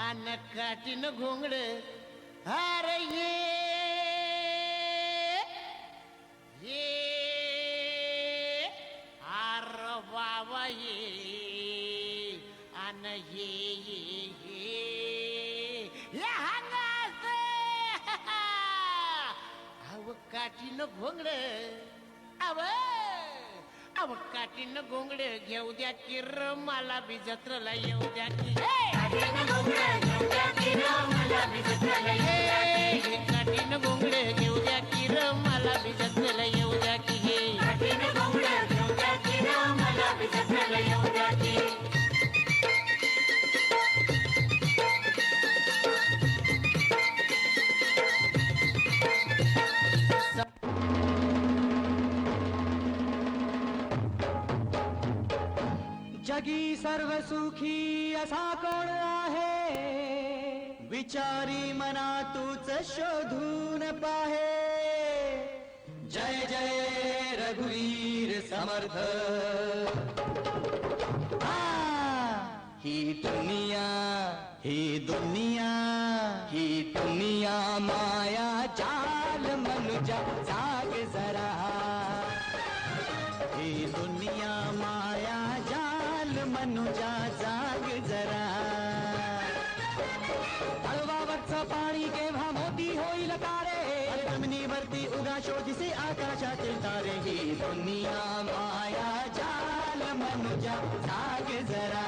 आन काठीन घोंगड अरे ये आर बाबा ये आन ये हंगास अव काठीन घोंगड अव अव काठीन घोंगड घेऊ द्या किर मला बी जत्रला येऊ द्या की काठीन घोंगड घेऊ द्या किर मला बी जत्रला येऊ द्या की जगी सर्व सुखी असा कोण आहे विचारी मना तूच शोधून पाहे जय जय रघुवीर समर्थ ही दुनिया ही दुनिया ही दुनिया माया जाल मनुजा जाग जरा ही दुनिया माया मनुजा जाग जरा तळवावरचं पाणी केव्हा मोती होईल तारे जमिनीवरती उगा शोधिसे आकाशातील तारे ही दुनिया माया जाल मनुजा जाग जरा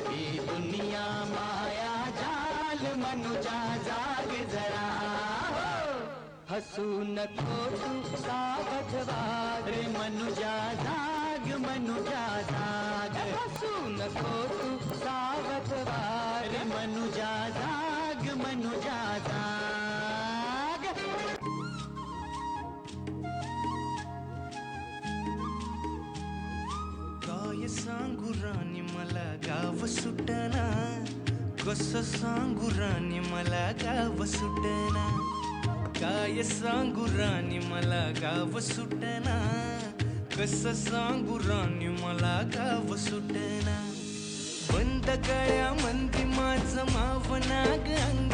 ही दुनिया माया जाल मनुजा जाग जरा हसू नको तू सावध वाग रे मनुजा जाग मनुजा जाग हसू नको तू सावध वाग रे मनुजा जाग मनुजा जाग काय सांगू राणी मला गाव सुटना कसं सांगू राणी मला गाव सुटना काय सांगू राणी मला गाव सुटना कसं सांगू राणी मला गाव सुटना बंद गळ्या मंदी माझं मावनाग अंग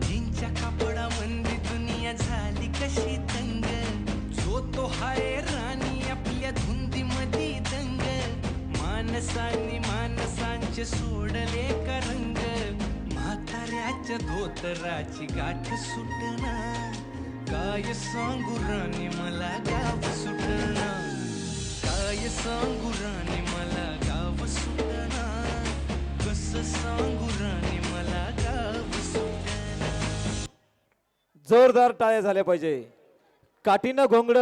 जिंच्या कापडा मंदी दुनिया झाली कशी तंग जो तो हाय राणी आपल्या धुंदी मधी दंग मानसानी मानसांचे सोडले का रंग म्हाताऱ्याच्या धोतराची गाठ सुटना काय सांगू राणी मला गाव सुटना काय सांगू राणी मला गाव सुटना कसं सांगू राणी मला गाव सुटना जोरदार टाळ्या झाल्या पाहिजे काठीनं घोंगड